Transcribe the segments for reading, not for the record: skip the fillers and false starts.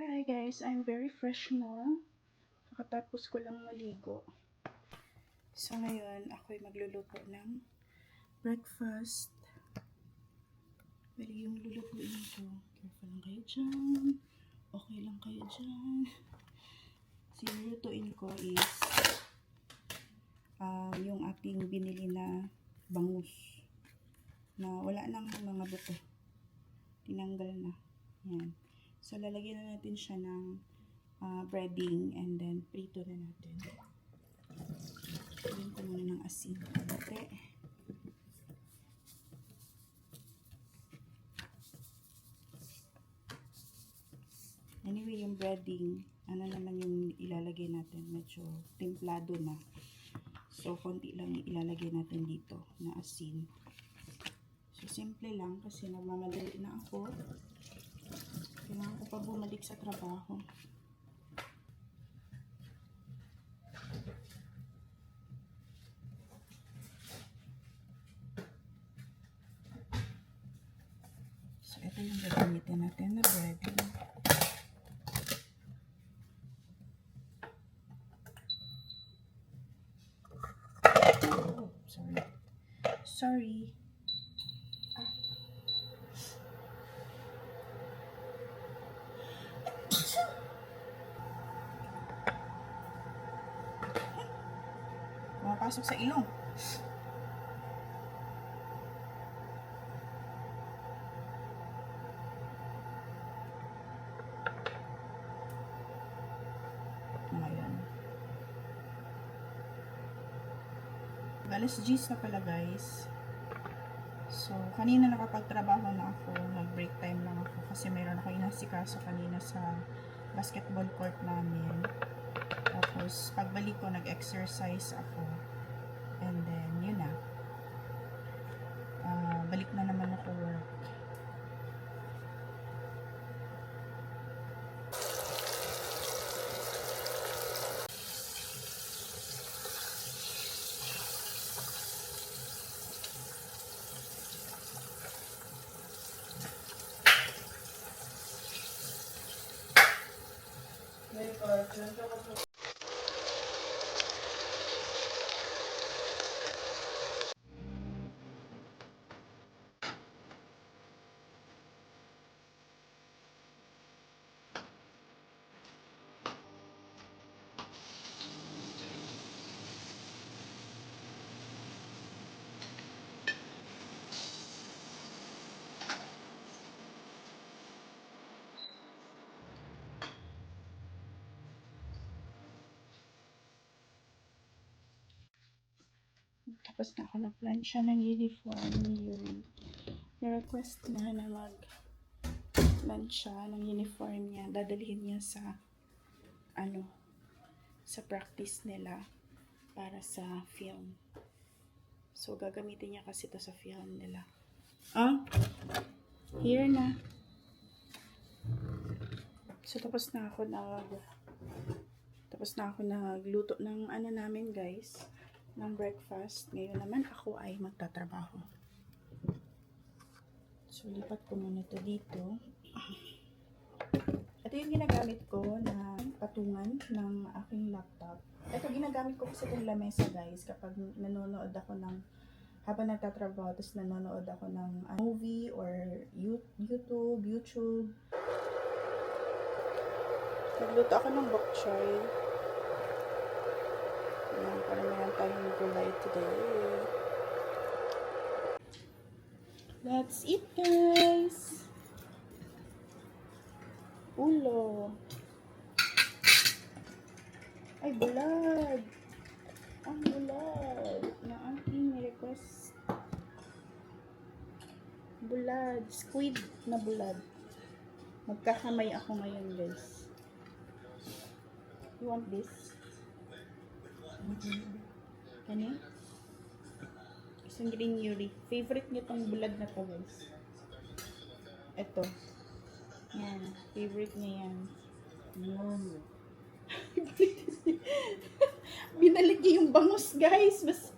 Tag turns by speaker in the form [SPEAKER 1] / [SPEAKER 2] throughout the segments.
[SPEAKER 1] Hi guys, I'm very fresh na. Kakatapos ko lang maligo. So ngayon, ako'y magluluto ng breakfast. Pero yung lulutuin ko, careful lang kayo dyan. Okay lang kayo dyan. So yung lulutuin ko is yung ating binili na bangus na wala nang mga buto. Tinanggal na. Yan. So lalagyan na natin siya ng breading and then prito na natin. Lagyan ko muna ng asin. Okay. Anyway, yung breading, ano naman yung ilalagay natin? Medyo templado na. So, konti lang ilalagay natin dito na asin. So, simple lang kasi nagmamadali na ako. Kailangan ko pa bumalik sa trabaho. So, ito yung gagamitin natin na breading. Oh, sorry. Pumapasok sa ilong. Ngayon. Alas 10 na pala guys. So, kanina nakapagtrabaho na ako. Nag-break time lang ako kasi mayroon ako inasikaso kanina sa basketball court namin. Tapos, pagbalik ko, nag-exercise ako. And then, yun na. Balik na naman ako work. Tapos na ako nag-plancha ng uniform ni Yuri. Ni-request na mag-plancha ng uniform niya. Dadalhin niya sa sa practice nila para sa film. So, gagamitin niya kasi ito sa film nila. Here na. So, tapos na ako nagluto ng namin guys, ng breakfast. Ngayon naman ako ay magtatrabaho. So, lipat ko muna ito dito. Ito yung ginagamit ko na patungan ng aking laptop. Ito ginagamit ko kasi itong lamesa guys kapag nanonood ako habang nagtatrabaho, tapos nanonood ako ng movie or YouTube. Nagluto ako ng bok choy. Ayan, para meron tayong gulay today. That's it guys! Ulo. Ay, bulad. Ang bulad na aking request. Bulad. Squid na bulad. Magkakamay ako ngayon guys. You want this? Kani? Isang green Yuri. Favorite niyo tong bulad na to guys. Ito. Yan. Favorite niya yan. Binalik niya yung bangus guys. Mas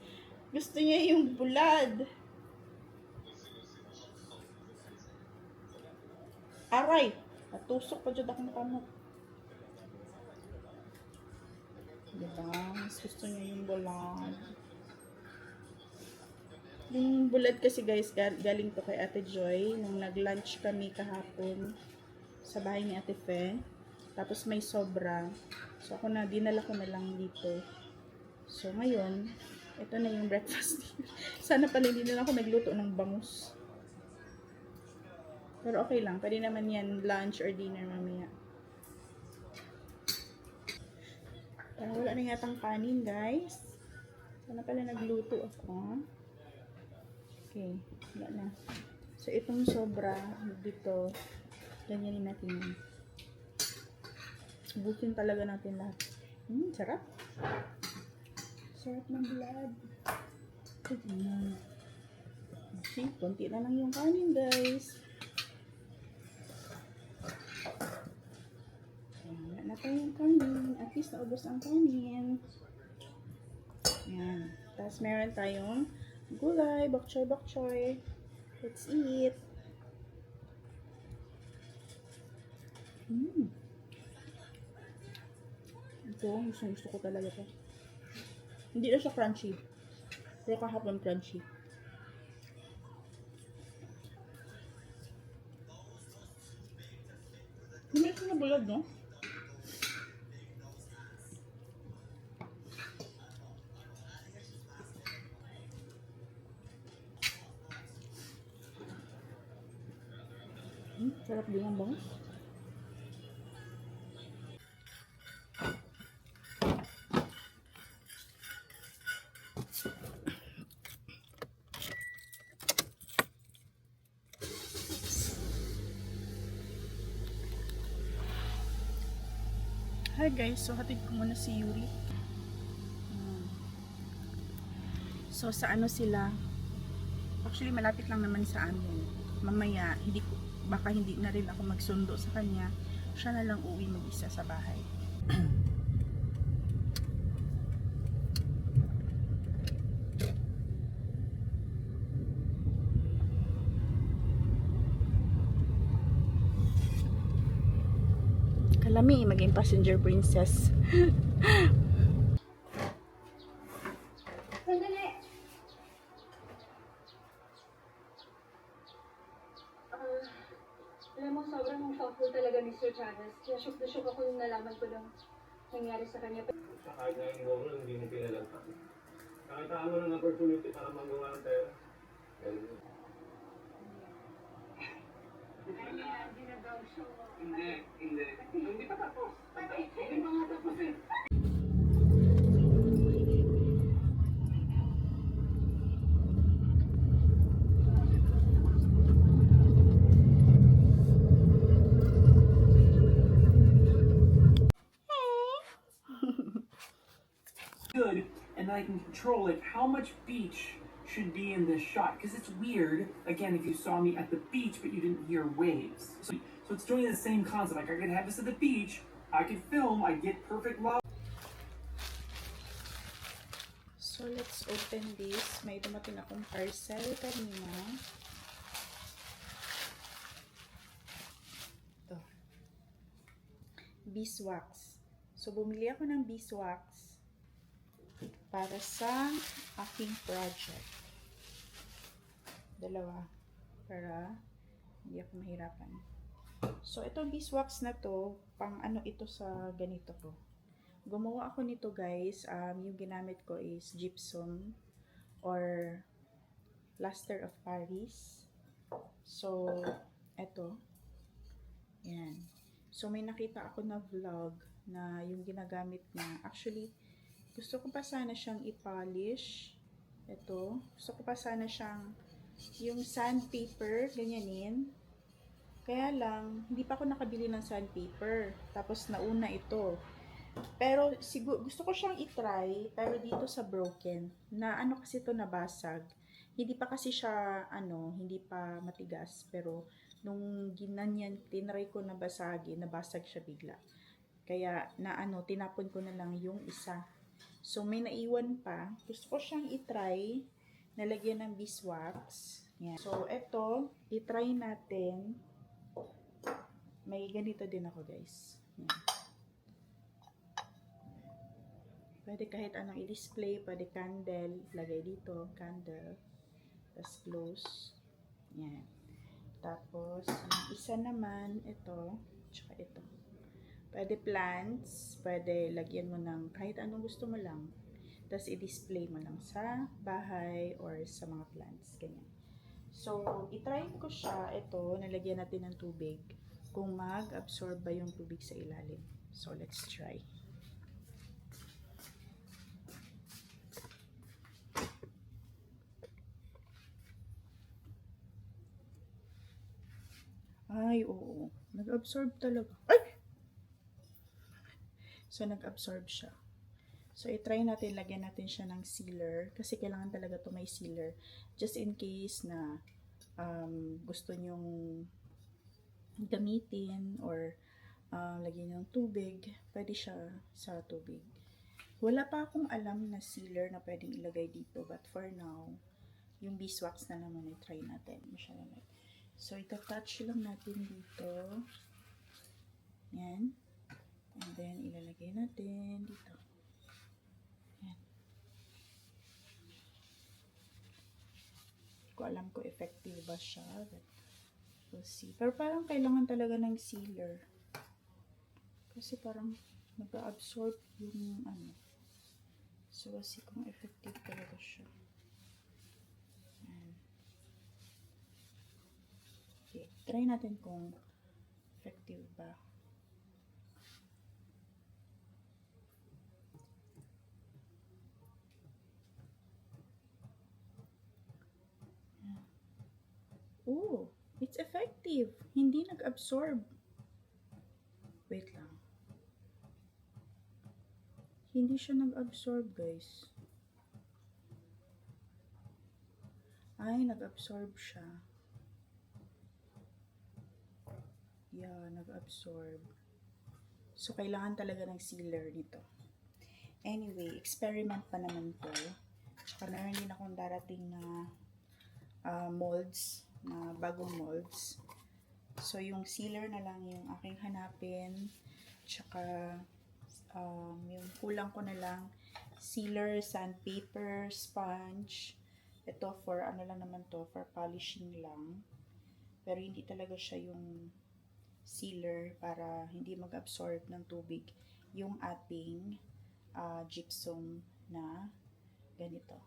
[SPEAKER 1] gusto niya yung bulad. Aray! Natusok pa dyan akong kamot. Diba? Mas gusto niya yung bulad. Yung bulad kasi guys, galing to kay Ate Joy. Nung nag-lunch kami kahapon sa bahay ni Ate Fe. Tapos may sobra. So ako na, dinala ko na lang dito. So ngayon, ito na yung breakfast. Sana pala hindi na lang ako nagluto ng bangus. Pero okay lang. Pwede naman yan lunch or dinner mamaya. Para wala na yatang kanin guys. Sana pala nagluto ako. Okay. Wala na. So itong sobra dito. Ganyanin natin yun. Bukin talaga natin lahat. Sarap. Sarap ng blood. See, konti na lang yung kanin guys. Wala na tayong kanin. At least naubos ang kanin. Yan. Tapos meron tayong gulay, bok choy. Let's eat. Ito, gusto ko talaga to. Hindi na siya crunchy. Pero kahapon crunchy. Hindi siya na bulad, no? Sarap din ang bangus. Hi guys, so hatid ko muna si Yuri. So sa ano sila? Actually malapit lang naman sa amin. Mamaya baka hindi na rin ako magsundo sa kanya. Siya na lang uwi mag-isa sa bahay. Kalami maging passenger princess.
[SPEAKER 2] Sandali. Alam mo, sobrang thoughtful talaga ni Sir Chavez. Kaya shock na shock ako nung nalaman ko lang nangyari sa kanya.
[SPEAKER 3] Kahit nga yung government, hindi mo pinalagpas. Nakataan mo ng opportunity para magawa ng pera. Hindi pa tapos. Hindi pa nga tapos eh.
[SPEAKER 4] Good, and then I can control it how much beach should be in this shot, because it's weird again if you saw me at the beach but you didn't hear waves, so it's doing the same concept. Like I could have this at the beach, I could film, I get perfect love.
[SPEAKER 1] So let's open this. May dumating akong parcel kanina. Ito. Beeswax. So bumili ako ng beeswax para sa aking project. Dalawa. Para hindi ako mahirapan. So, itong beeswax na to, pang ano ito sa ganito ko. Gumawa ako nito guys. Yung ginamit ko is gypsum or plaster of Paris. So, ito. Yan. So, may nakita ako na vlog na yung ginagamit niya. Actually, gusto ko pa sana siyang i-polish. Ito. Gusto ko pa sana siyang yung sandpaper, ganyanin. Kaya lang, hindi pa ako nakabili ng sandpaper. Tapos nauna ito. Pero siguro, gusto ko siyang i-try, pero dito sa broken. Na ano kasi ito nabasag. Hindi pa kasi siya, hindi pa matigas. Pero nung ginanyan, tinry ko na nabasag siya bigla. Kaya tinapon ko na lang yung isa. So, may naiwan pa. Gusto ko siyang i-try. Nalagyan ng beeswax. Yan. So, ito, i-try natin. May ganito din ako, guys. Yan. Pwede kahit anong i-display, pwede candle, lagay dito, candle, tapos close. Yan. Tapos, yung isa naman, ito, tsaka ito. Pwede plants, pwede lagyan mo ng kahit anong gusto mo lang. Tapos, i-display mo lang sa bahay or sa mga plants. Ganyan. So, itry ko siya, ito, nalagyan natin ng tubig, kung mag-absorb ba yung tubig sa ilalim. So, let's try. Ay, oo. Nag-absorb talaga. Ay! So, nag-absorb siya. So, i-try natin, lagyan natin siya ng sealer. Kasi kailangan talaga to may sealer. Just in case na gusto nyong gamitin or lagyan ng tubig, pwede siya sa tubig. Wala pa akong alam na sealer na pwedeng ilagay dito. But for now, yung beeswax na naman i-try natin. Masyadong like. So, ita-touch lang natin dito. Yan. And then, ilalagay natin dito. Yan. Hindi ko alam kung effective ba siya. But we'll see. Pero parang kailangan talaga ng sealer. Kasi parang nag-absorb yung ano. So, we'll see kung effective talaga siya. Okay, try natin kung effective ba. Oh, it's effective. Hindi nag-absorb. Wait lang. Hindi siya nag-absorb, guys. Ay, nag-absorb siya. Yeah, nag-absorb. So, kailangan talaga ng sealer nito. Anyway, experiment pa naman to. Tsaka meron din akong darating na molds, na bagong molds. So, yung sealer na lang yung aking hanapin. Tsaka, yung kulang ko na lang, sealer, sandpaper, sponge. Ito for, ano lang naman to, for polishing lang. Pero hindi talaga siya yung sealer para hindi mag-absorb ng tubig yung ating gypsum na ganito.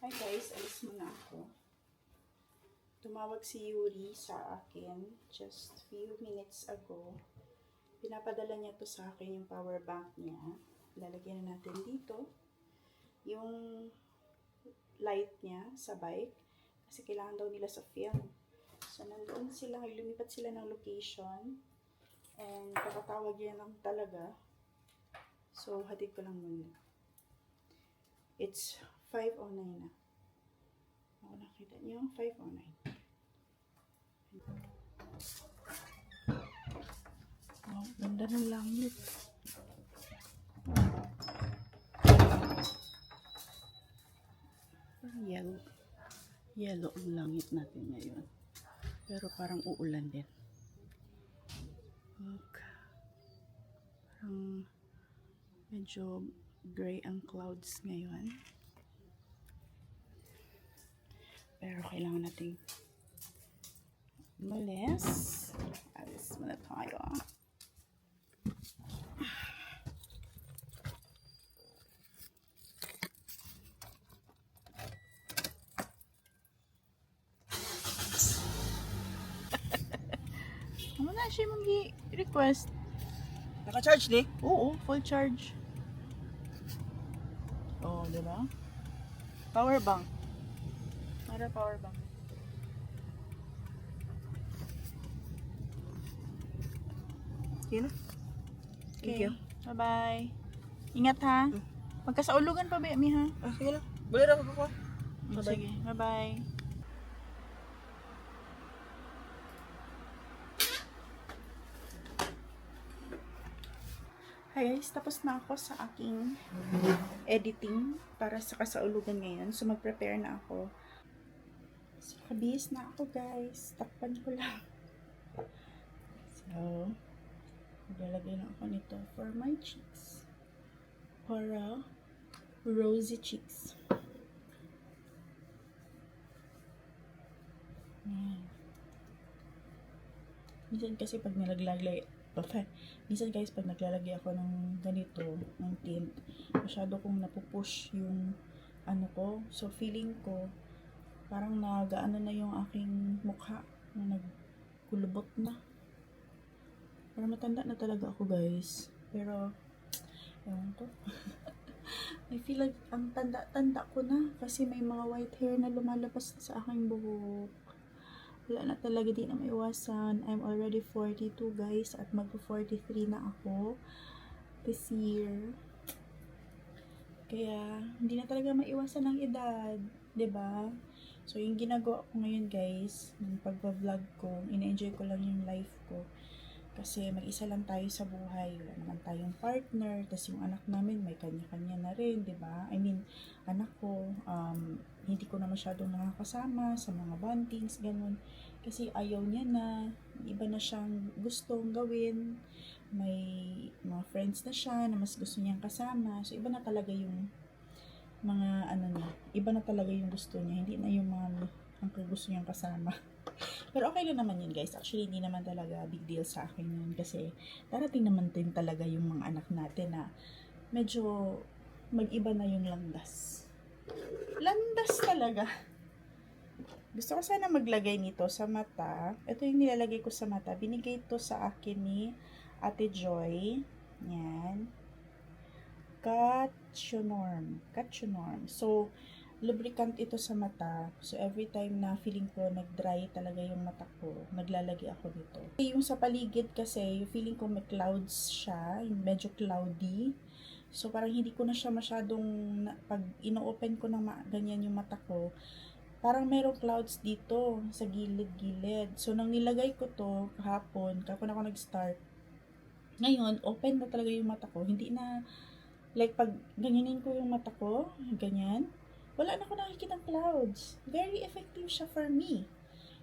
[SPEAKER 1] Hi guys, alis muna ako. Tumawag si Yuri sa akin just few minutes ago. Pinapadala niya to sa akin yung power bank niya. Lalagyan na natin dito yung light niya sa bike kasi kailangan daw nila sa film. So nandoon sila, lumipat sila ng location and kakatawag niya lang talaga. So hatid ko lang muna. It's 5:09 na. Ako nakita niyo, 5:09. Oh, ganda ng langit. Parang yellow. Yellow ang langit natin ngayon. Pero parang uulan din. Okay. Parang medyo gray ang clouds ngayon. Pero kailangan nating umalis. Alis muna tayo. Ano na siya mag-request?
[SPEAKER 5] Naka-charge ni?
[SPEAKER 1] Oo, full charge. Oh, diba? Power bank. Para power bank.
[SPEAKER 5] Sige na. Thank
[SPEAKER 1] Okay.
[SPEAKER 5] you.
[SPEAKER 1] Bye-bye. Ingat ha. Magkasaulugan pa ba mi ha?
[SPEAKER 5] Sige lang. Boleh dah ako. Bye-bye.
[SPEAKER 1] Sige. Bye-bye. Hi guys, tapos na ako sa aking editing para sa kasaulugan ngayon. So mag-prepare na ako. So kabihis na ako guys. Takpan ko lang. So, maglalagay na ako nito for my cheeks. Para rosy cheeks. Ayan. Minsan kasi pag minsan guys pag naglalagay ako ng ganito, ng tint, masyado kong napupush yung ano ko. So feeling ko parang nagaano na yung aking mukha na nagkulubot na. Parang matanda na talaga ako guys. Pero ewan ko. I feel like ang tanda-tanda ko na kasi may mga white hair na lumalabas sa aking buhok. Wala na talaga, di na maiwasan. I'm already 42 guys at mag-43 na ako this year. Kaya hindi na talaga maiwasan ang edad, 'di ba? So yung ginagawa ko ngayon guys, yung pagba-vlog ko, ina-enjoy ko lang yung life ko. Kasi mag-isa lang tayo sa buhay, wala naman tayong partner, tapos yung anak namin may kanya-kanya na rin, 'di ba? I mean, anak ko hindi ko na masyadong nakakasama sa mga bondings, ganun. Kasi ayaw niya na, iba na siyang gustong gawin, may mga friends na siya na mas gusto niyang kasama. So iba na talaga yung mga iba na talaga yung gusto niya, hindi na yung mga ang gusto niyang kasama. Pero okay lang naman yun guys. Actually, hindi naman talaga big deal sa akin yun kasi darating naman din talaga yung mga anak natin na medyo mag-iba na yung landas. Landas talaga. Gusto ko sana maglagay nito sa mata. Ito yung nilalagay ko sa mata. Binigay ito sa akin ni Ate Joy. Yan. Catchonorm. So, lubricant ito sa mata. So, every time na feeling ko nag-dry talaga yung mata ko, naglalagay ako nito. Yung sa paligid kasi, yung feeling ko may clouds siya, medyo cloudy. So, parang hindi ko na siya masyadong, pag ino-open ko ng ganyan yung mata ko, parang merong clouds dito sa gilid-gilid. So, nang nilagay ko to kahapon ako nag-start, ngayon, open na talaga yung mata ko. Hindi na, like, pag ganyanin ko yung mata ko, ganyan, wala na ako nakikitang clouds. Very effective siya for me.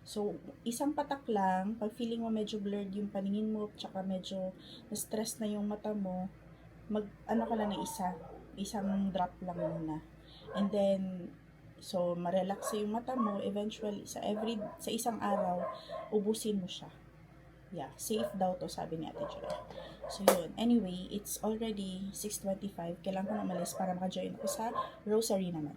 [SPEAKER 1] So, isang patak lang, pag feeling mo medyo blurred yung paningin mo, tsaka medyo na-stress na yung mata mo, ka lang ng isang drop lang muna. And then, so, ma-relax yung mata mo, eventually, sa isang araw, ubusin mo siya. Yeah, safe daw to, sabi ni Ate Joy. So, yun. Anyway, it's already 6:25. Kailangan ko na umalis para maka-join ako sa rosary naman.